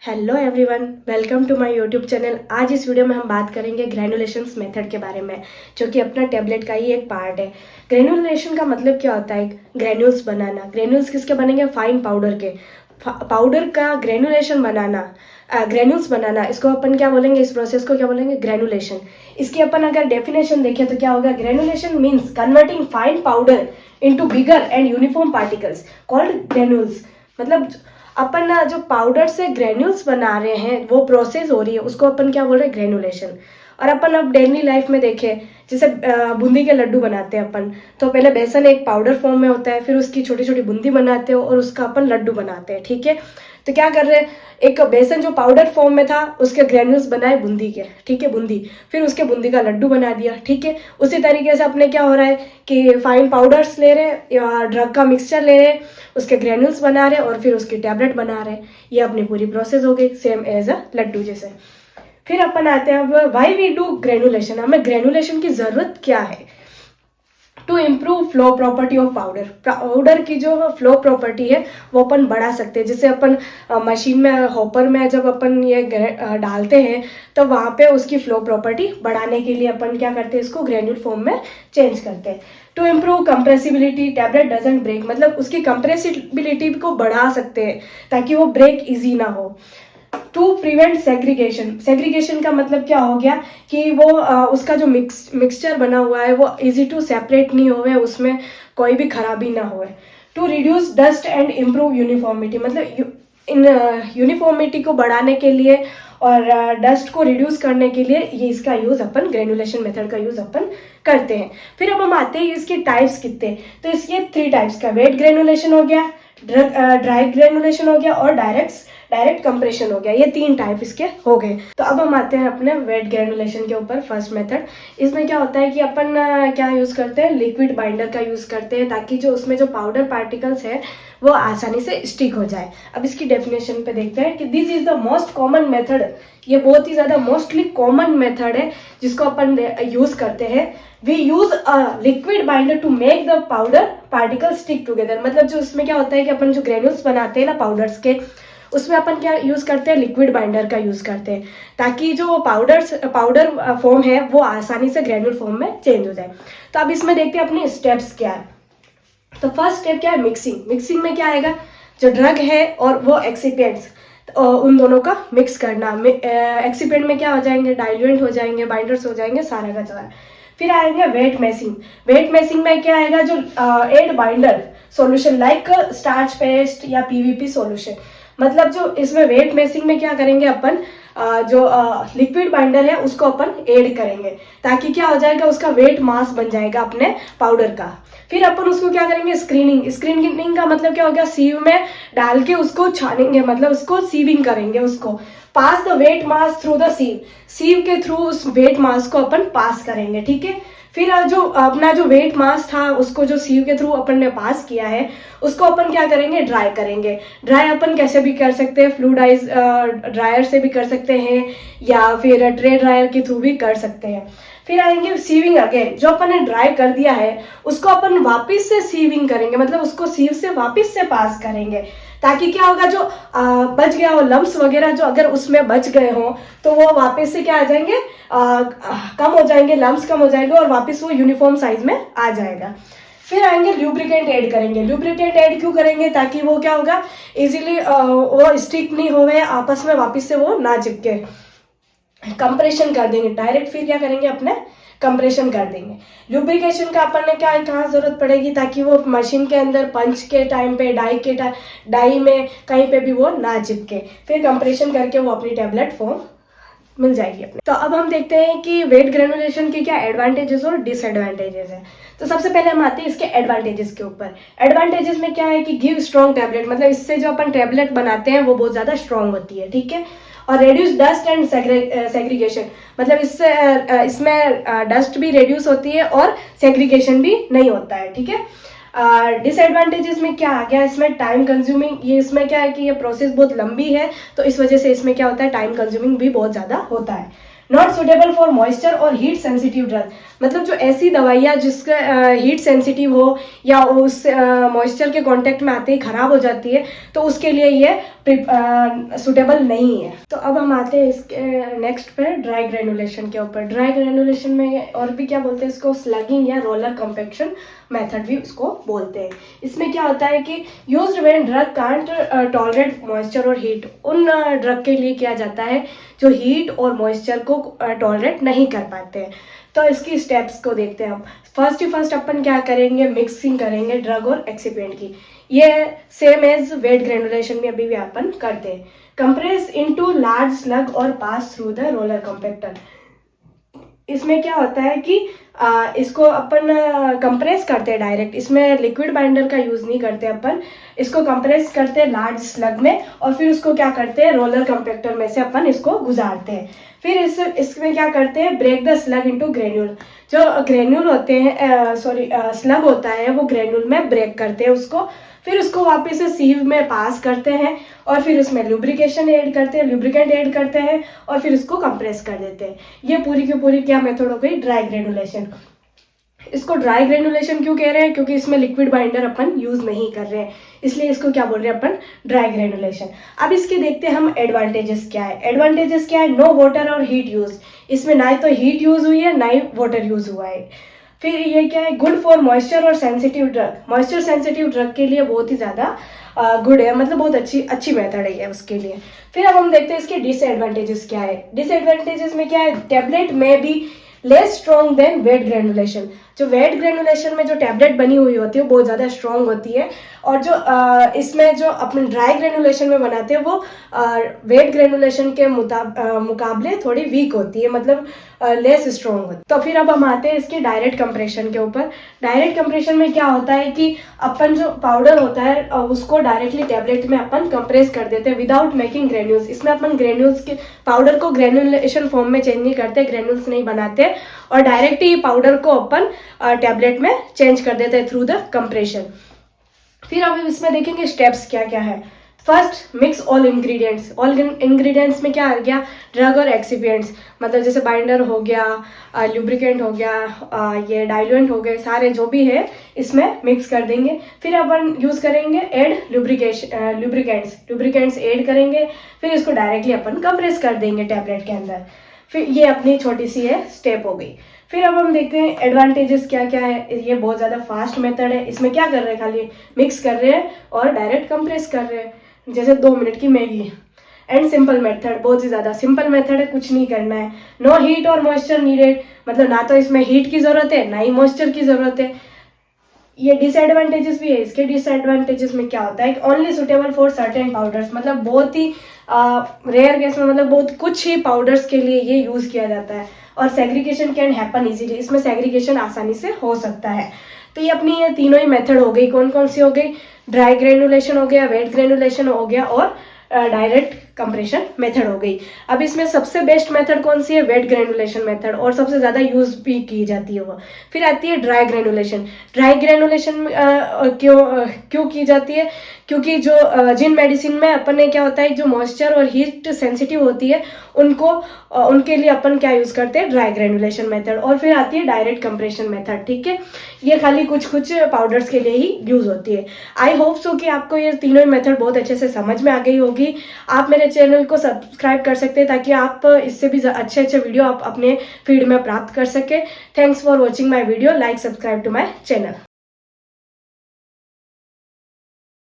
Hello everyone, welcome to my YouTube channel. आज इस video में हम बात करेंगे ग्रैनुलेशंस मेथड के बारे में, जो कि अपना टेबलेट का ही एक पार्ट है। ग्रैनुलेशन का मतलब क्या होता है? ग्रैन्यूल्स बनाना। ग्रैन्यूल्स किसके बनेंगे? फाइन पाउडर के। पाउडर का ग्रैनुलेशन बनाना, ग्रैन्यूल्स बनाना, इसको अपन क्या बोलेंगे? इस प्रोसेस को क्या बोलेंगे? ग्रैनुलेशन। इसकी अपन अगर डेफिनेशन देखें तो क्या होगा? Granulation means converting fine powder into bigger and uniform particles called granules. मतलब अपन ना जो पाउडर से ग्रेन्यूल्स बना रहे हैं, वो प्रोसेस हो रही है, उसको अपन क्या बोल रहे हैं? ग्रेनुलेशन। और अपन अब डेली लाइफ में देखें, जैसे बूंदी के लड्डू बनाते हैं अपन, तो पहले बेसन एक पाउडर फॉर्म में होता है, फिर उसकी छोटी छोटी बूंदी बनाते हो और उसका अपन लड्डू बनाते हैं। ठीक है, तो क्या कर रहे हैं? एक बेसन जो पाउडर फॉर्म में था, उसके ग्रेन्यूल्स बनाए बूंदी के। ठीक है, बूंदी, फिर उसके बूंदी का लड्डू बना दिया। ठीक है, उसी तरीके से अपने क्या हो रहा है कि फाइन पाउडर्स ले रहे हैं या ड्रग का मिक्सचर ले रहे हैं, उसके ग्रेन्यूल्स बना रहे हैं और फिर उसकी टैबलेट बना रहे हैं। ये अपनी पूरी प्रोसेस हो गई, सेम एज अ लड्डू जैसे। फिर अपन आते हैं अब वाई वी डू ग्रेनुलेशन। हमें ग्रेनुलेशन की जरूरत क्या है? To improve flow property of powder. Powder की जो फ्लो प्रॉपर्टी है वो अपन बढ़ा सकते हैं। जैसे अपन मशीन में, हॉपर में जब अपन ये डालते हैं, तो वहाँ पे उसकी फ्लो प्रॉपर्टी बढ़ाने के लिए अपन क्या करते हैं? इसको ग्रेन्यूल फॉर्म में चेंज करते हैं। To improve compressibility, tablet doesn't break, मतलब उसकी कंप्रेसिबिलिटी को बढ़ा सकते हैं ताकि वो ब्रेक इजी ना हो। To prevent segregation. सेग्रीगेशन का मतलब क्या हो गया कि वो उसका जो मिक्सचर बना हुआ है वो इजी टू सेपरेट नहीं होवे, उसमें कोई भी खराबी ना होवे। To reduce dust and improve uniformity, मतलब इन यूनिफॉर्मिटी को बढ़ाने के लिए और डस्ट को रिड्यूस करने के लिए ये इसका यूज अपन ग्रेनुलेशन मेथड का यूज अपन करते हैं। फिर अब हम आते हैं इसके टाइप्स कितने। तो इसके 3 टाइप्स का, वेट ग्रेनुलेशन हो गया, ड्राई ग्रेनुलेशन हो गया और डायरेक्ट कंप्रेशन हो गया। ये 3 टाइप इसके हो गए। तो अब हम आते हैं अपने वेट ग्रेनुलेशन के ऊपर। फर्स्ट मेथड, इसमें क्या होता है कि अपन क्या यूज करते हैं? लिक्विड बाइंडर का यूज करते हैं, ताकि जो उसमें जो पाउडर पार्टिकल्स है वो आसानी से स्टिक हो जाए। अब इसकी डेफिनेशन पे देखते हैं कि this is the most common method. ये बहुत ही ज्यादा मोस्टली कॉमन मेथड है जिसको अपन यूज करते हैं। We use a liquid binder to make the powder particle stick together. मतलब जो उसमें क्या होता है कि अपन जो ग्रेन्यूल्स बनाते हैं ना पाउडर्स के, उसमें अपन क्या यूज करते हैं? लिक्विड बाइंडर का यूज करते हैं, ताकि जो पाउडर फॉर्म है वो आसानी से ग्रेन्यूल फॉर्म में चेंज हो जाए। तो अब इसमें देखते हैं अपने स्टेप्स क्या है। तो फर्स्ट स्टेप क्या है? मिक्सिंग। मिक्सिंग में क्या आएगा? जो ड्रग है और वो एक्सिपिएंट्स, उन दोनों का मिक्स करना। एक्सिपिएंट में क्या हो जाएंगे? डाइल्यूएंट हो जाएंगे, बाइंडर्स हो जाएंगे, सारा का सारा। फिर आएंगे वेट मेसिंग। वेट मेसिंग में क्या आएगा? जो add binder solution like starch paste या पीवीपी सॉल्यूशन। मतलब जो इसमें वेट मेसिंग में क्या करेंगे अपन? जो लिक्विड बाइंडर है उसको अपन ऐड करेंगे, ताकि क्या हो जाएगा? उसका वेट मास बन जाएगा अपने पाउडर का। फिर अपन उसको क्या करेंगे? स्क्रीनिंग। स्क्रीनिंग का मतलब क्या हो गया? सीव में डाल के उसको छानेंगे, मतलब उसको सीविंग करेंगे, उसको pass the wet mass through the sieve. Sieve के थ्रू उस वेट मास को अपन पास करेंगे। ठीक है, फिर जो अपना जो वेट मास था उसको जो सीव के थ्रू अपन ने पास किया है, उसको अपन क्या करेंगे? ड्राई करेंगे। ड्राई अपन कैसे भी कर सकते हैं? फ्लूइडाइज ड्रायर से भी कर सकते हैं या फिर ट्रे ड्रायर के थ्रू भी कर सकते हैं। फिर आएंगे सीविंग अगेन। जो अपन ने ड्राई कर दिया है उसको अपन वापस से सीविंग करेंगे, मतलब उसको सीव से वापस से पास करेंगे, ताकि क्या होगा? जो बच गया हो लम्स वगैरह, जो अगर उसमें बच गए हो तो वो वापस से क्या आ जाएंगे? कम हो जाएंगे, लम्स कम हो जाएंगे और वापस वो यूनिफॉर्म साइज में आ जाएगा। फिर आएंगे ल्यूब्रिकेंट ऐड करेंगे। ल्यूब्रिकेंट ऐड क्यों करेंगे? ताकि वो क्या होगा? इजीली वो स्टिक नहीं होवे आपस में, वापस से वो ना चिपके। कंप्रेशन कर देंगे डायरेक्ट। फिर क्या करेंगे? अपने कंप्रेशन कर देंगे। लुब्रिकेशन का अपन ने क्या कहाँ जरूरत पड़ेगी? ताकि वो मशीन के अंदर पंच के टाइम पे, डाई में कहीं पे भी वो ना चिपके। फिर कंप्रेशन करके वो अपनी टैबलेट फॉर्म मिल जाएगी अपने। तो अब हम देखते हैं कि वेट ग्रेनुलेशन के क्या एडवांटेजेस और डिसएडवांटेजेस है। तो सबसे पहले हम आते हैं इसके एडवांटेजेस के ऊपर। एडवांटेजेस में क्या है कि गिव स्ट्रॉन्ग टैबलेट, मतलब इससे जो अपन टैबलेट बनाते हैं वो बहुत ज्यादा स्ट्रॉन्ग होती है। ठीक है, और रेड्यूस डस्ट एंड सेग्रीगेशन, मतलब इसमें डस्ट भी रेड्यूस होती है और सेग्रीगेशन भी नहीं होता है। ठीक है, डिसएडवांटेजेस में क्या आ गया? इसमें टाइम कंज्यूमिंग। ये इसमें क्या है कि ये प्रोसेस बहुत लंबी है, तो इस वजह से इसमें क्या होता है? टाइम कंज्यूमिंग भी बहुत ज्यादा होता है। नॉट सुटेबल फॉर मॉइस्चर और हीट सेंसिटिव ड्रग, मतलब जो ऐसी दवाइयाँ जिसका हीट सेंसिटिव हो या उस मॉइस्चर के कांटेक्ट में आते ही खराब हो जाती है, तो उसके लिए ये सुटेबल नहीं है। तो अब हम आते हैं इसके नेक्स्ट पे ड्राई ग्रेनुलेशन के ऊपर। ड्राई ग्रेनुलेशन में और भी क्या बोलते हैं इसको, स्लगिंग या रोलर कम्पेक्शन मेथड भी उसको बोलते हैं। इसमें क्या होता है कि used when drug can't tolerate moisture और हीट, उन ड्रग के लिए किया जाता है जो हीट और मॉइस्चर को टॉलरेट नहीं कर पाते हैं। तो इसकी स्टेप्स को देखते हैं हम। फर्स्ट अपन क्या करेंगे, मिक्सिंग करेंगे ड्रग और एक्सिपिएंट की। ये सेम एज वेट ग्रेनुलेशन में अभी भी अपन करते हैं। कंप्रेस इनटू लार्ज स्लग और pass through the roller compactor. इसमें क्या होता है कि इसको अपन कंप्रेस करते हैं डायरेक्ट, इसमें लिक्विड बाइंडर का यूज नहीं करते अपन, इसको कंप्रेस करते हैं लार्ज स्लग में और फिर उसको क्या करते हैं, रोलर कंपेक्टर में से अपन इसको गुजारते हैं। फिर इसमें क्या करते हैं, break the slug into granule. जो ग्रेन्यूल होते हैं स्लग होता है वो ग्रेन्यूल में ब्रेक करते हैं उसको, फिर उसको वापस से सीव में पास करते हैं और फिर उसमें लुब्रिकेशन ऐड करते हैं, लुब्रिकेंट ऐड करते हैं और फिर उसको कंप्रेस कर देते हैं। ये पूरी की पूरी क्या मेथड हो गई, ड्राई ग्रेनुलेशन। इसको ड्राई ग्रेनुलेशन क्यों कह रहे हैं, क्योंकि इसमें लिक्विड बाइंडर अपन यूज नहीं कर रहे हैं, इसलिए इसको क्या बोल रहे हैं अपन, ड्राई ग्रेनुलेशन। अब इसके देखते हैं हम एडवांटेजेस क्या है। एडवांटेजेस क्या है, नो वाटर और हीट यूज, इसमें ना तो हीट यूज हुई है ना ही वाटर यूज हुआ है। फिर ये क्या है, गुड फॉर मॉइस्चर और sensitive drug, moisture sensitive drug के लिए बहुत ही ज्यादा गुड है, मतलब बहुत अच्छी मेथड है उसके लिए। फिर अब हम देखते हैं इसके डिसएडवांटेजेस क्या है। डिसएडवांटेजेस में क्या है, टेबलेट में भी less strong than wet granulation. जो वेट ग्रेनुलेशन में जो टैबलेट बनी हुई होती है वो बहुत ज़्यादा स्ट्रॉन्ग होती है, और जो इसमें जो अपन ड्राई ग्रेनुलेशन में बनाते हैं वो वेट ग्रेनुलेशन के मुकाबले थोड़ी वीक होती है, मतलब लेस स्ट्रॉन्ग होती है। तो फिर अब हम आते हैं इसके डायरेक्ट कंप्रेशन के ऊपर। डायरेक्ट कंप्रेशन में क्या होता है कि अपन जो पाउडर होता है उसको डायरेक्टली टैबलेट में अपन कंप्रेस कर देते हैं विदाउट मेकिंग ग्रेन्यूल्स। इसमें अपन ग्रेन्यूल्स के पाउडर को ग्रेनुलेशन फॉर्म में चेंज नहीं करते, ग्रेन्यूल्स नहीं बनाते, और डायरेक्ट ही पाउडर को अपन टैबलेट में चेंज कर देते हैं थ्रू द कंप्रेशन। फिर अब इसमें देखेंगे स्टेप्स क्या क्या है। First, mix all ingredients. All ingredients में क्या आ गया, ड्रग और एक्सिपिएंट्स, मतलब जैसे बाइंडर हो गया, लुब्रिकेंट हो गया, ये डाइल्यूएंट हो गए, सारे जो भी है इसमें मिक्स कर देंगे। फिर अपन यूज करेंगे ऐड लुब्रिकेंट्स ऐड करेंगे, फिर इसको डायरेक्टली अपन कंप्रेस कर देंगे टैबलेट के अंदर। फिर ये अपनी छोटी सी है स्टेप हो गई। फिर अब हम देखते हैं एडवांटेजेस क्या क्या है। ये बहुत ज़्यादा फास्ट मेथड है, इसमें क्या कर रहे हैं, खाली मिक्स कर रहे हैं और डायरेक्ट कंप्रेस कर रहे हैं, जैसे 2 मिनट की मैगी। एंड सिंपल मेथड, बहुत ही ज़्यादा सिंपल मेथड है, कुछ नहीं करना है। नो हीट और मॉइस्चर नीडेड, मतलब ना तो इसमें हीट की ज़रूरत है ना ही मॉइस्चर की ज़रूरत है। ये डिसएडवांटेजेस भी है। इसके डिसएडवांटेजेस में क्या होता है, only suitable for certain powders, मतलब बहुत ही रेयर केस में, मतलब बहुत कुछ ही पाउडर्स के लिए ये यूज किया जाता है। और सेग्रीगेशन कैन हैपन इजीली, इसमें सेग्रीगेशन आसानी से हो सकता है। तो ये अपनी ये तीनों ही मेथड हो गई। कौन कौन सी हो गई, ड्राई ग्रेनुलेशन हो गया, वेट ग्रेनुलेशन हो गया और डायरेक्ट कंप्रेशन मेथड हो गई। अब इसमें सबसे बेस्ट मेथड कौन सी है, वेट ग्रेनुलेशन मेथड, और सबसे ज़्यादा यूज भी की जाती है वो। फिर आती है ड्राई ग्रेनुलेशन। ड्राई ग्रेनुलेशन क्यों की जाती है, क्योंकि जो जिन मेडिसिन में अपन ने क्या होता है, जो मॉइस्चर और हीट सेंसिटिव होती है उनके लिए अपन क्या यूज करते हैं, ड्राई ग्रेनुलेशन मेथड। और फिर आती है डायरेक्ट कंप्रेशन मेथड। ठीक है, ये खाली कुछ पाउडर्स के लिए ही यूज होती है। आई होप सो कि आपको ये तीनों मेथड बहुत अच्छे से समझ में आ गई होगी। आप मेरे चैनल को सब्सक्राइब कर सकते हैं ताकि आप इससे भी अच्छे वीडियो आप अपने फीड में प्राप्त कर सके। Thanks for watching my video, like subscribe to my channel.